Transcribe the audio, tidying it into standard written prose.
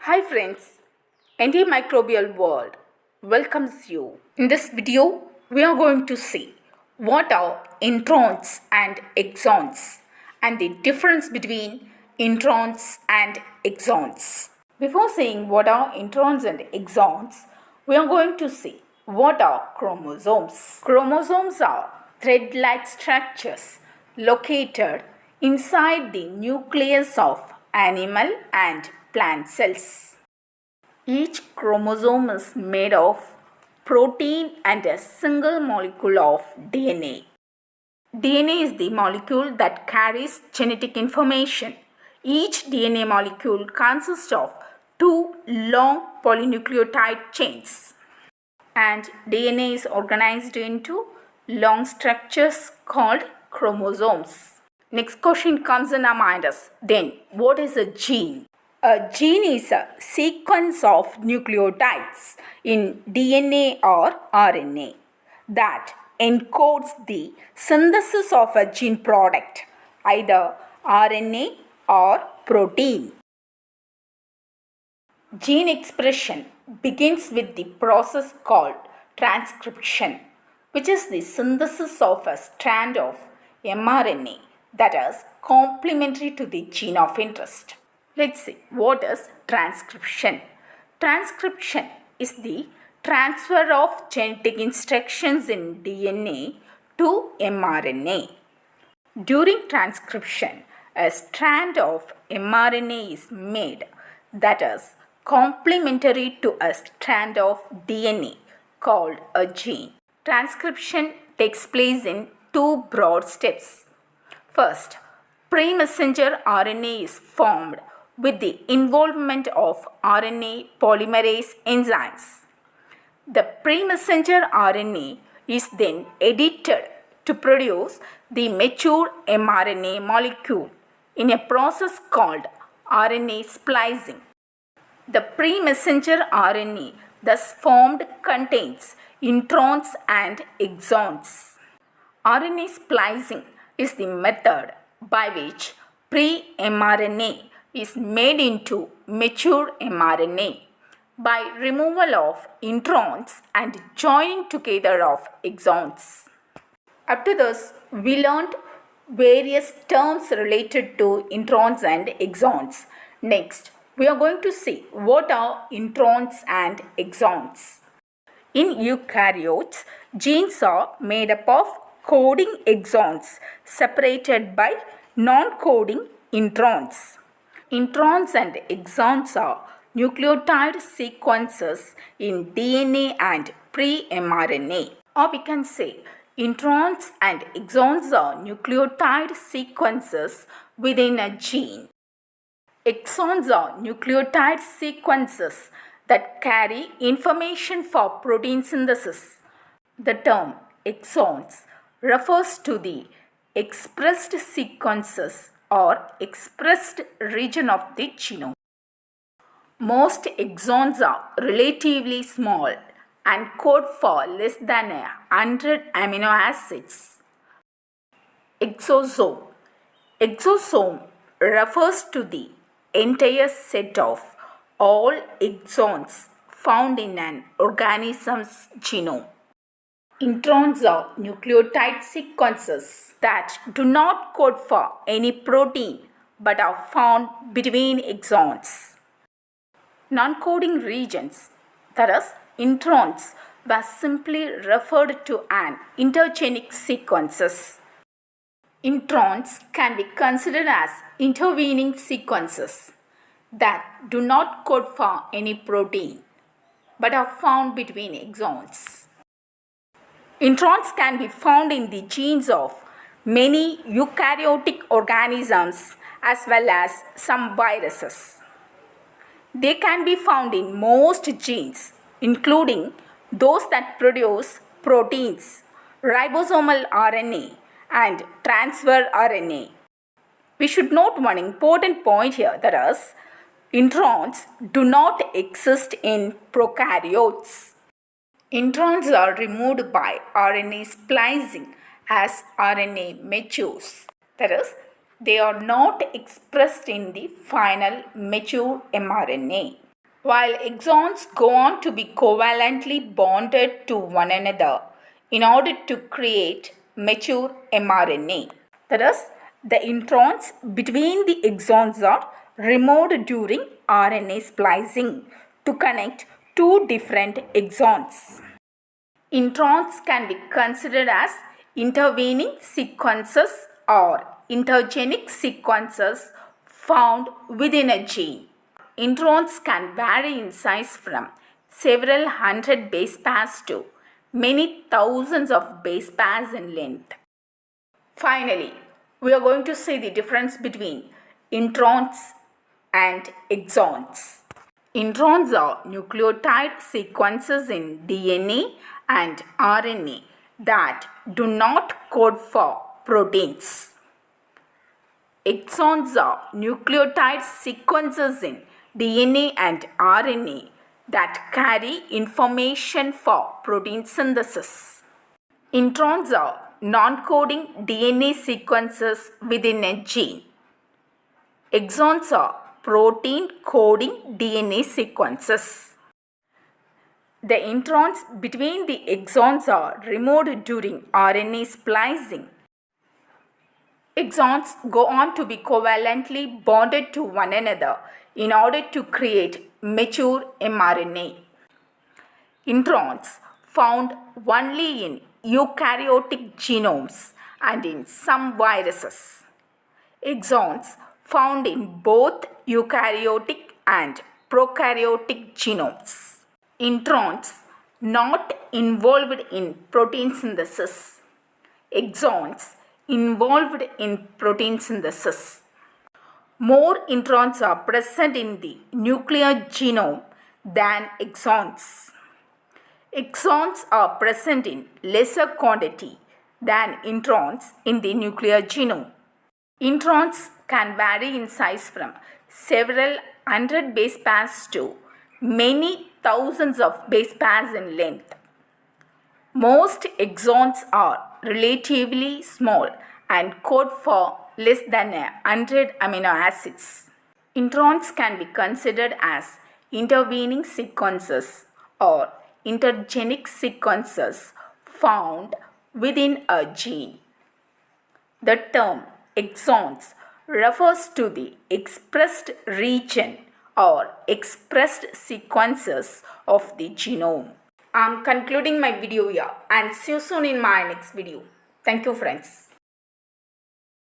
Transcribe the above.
Hi friends, Antimicrobial World welcomes you. In this video, we are going to see what are introns and exons and the difference between introns and exons. Before saying what are introns and exons, we are going to see what are chromosomes. Chromosomes are thread-like structures located inside the nucleus of animal and plant cells. Each chromosome is made of protein and a single molecule of DNA. DNA is the molecule that carries genetic information. Each DNA molecule consists of two long polynucleotide chains, and DNA is organized into long structures called chromosomes. Next question comes in our mind is, then what is a gene? A gene is a sequence of nucleotides in DNA or RNA that encodes the synthesis of a gene product, either RNA or protein. Gene expression begins with the process called transcription, which is the synthesis of a strand of mRNA that is complementary to the gene of interest. Let's see what is transcription. Transcription is the transfer of genetic instructions in DNA to mRNA. During transcription, a strand of mRNA is made that is complementary to a strand of DNA called a gene. Transcription takes place in two broad steps. First, pre-messenger RNA is formed with the involvement of RNA polymerase enzymes. The pre-messenger RNA is then edited to produce the mature mRNA molecule in a process called RNA splicing. The pre-messenger RNA thus formed contains introns and exons. RNA splicing is the method by which pre-mRNA is made into mature mRNA by removal of introns and joining together of exons. Up to this, we learned various terms related to introns and exons. Next, we are going to see what are introns and exons. In eukaryotes, genes are made up of coding exons separated by non-coding introns. Introns and exons are nucleotide sequences in DNA and pre-mRNA. Or we can say introns and exons are nucleotide sequences within a gene. Exons are nucleotide sequences that carry information for protein synthesis. The term exons refers to the expressed sequences or expressed region of the genome. Most exons are relatively small and code for less than 100 amino acids. Exosome. Exosome refers to the entire set of all exons found in an organism's genome. Introns are nucleotide sequences that do not code for any protein but are found between exons. Non-coding regions, that is, introns, were simply referred to as intergenic sequences. Introns can be considered as intervening sequences that do not code for any protein but are found between exons. Introns can be found in the genes of many eukaryotic organisms as well as some viruses. They can be found in most genes, including those that produce proteins, ribosomal RNA, and transfer RNA. We should note one important point here, that is, introns do not exist in prokaryotes. Introns are removed by RNA splicing as RNA matures. That is, they are not expressed in the final mature mRNA. while exons go on to be covalently bonded to one another in order to create mature mRNA. That is, the introns between the exons are removed during RNA splicing to connect two different exons. Introns can be considered as intervening sequences or intergenic sequences found within a gene. Introns can vary in size from several hundred base pairs to many thousands of base pairs in length. Finally, we are going to see the difference between introns and exons. Introns are nucleotide sequences in DNA and RNA that do not code for proteins. Exons are nucleotide sequences in DNA and RNA that carry information for protein synthesis. Introns are non-coding DNA sequences within a gene. Exons are protein coding DNA sequences. The introns between the exons are removed during RNA splicing. Exons go on to be covalently bonded to one another in order to create mature mRNA. Introns found only in eukaryotic genomes and in some viruses. Exons found in both eukaryotic and prokaryotic genomes. Introns not involved in protein synthesis. Exons involved in protein synthesis. More introns are present in the nuclear genome than exons. Exons are present in lesser quantity than introns in the nuclear genome. Introns can vary in size from several hundred base pairs to many thousands of base pairs in length. Most exons are relatively small and code for less than 100 amino acids. Introns can be considered as intervening sequences or intergenic sequences found within a gene. The term exons refers to the expressed region or expressed sequences of the genome. I am concluding my video here and see you soon in my next video. Thank you, friends.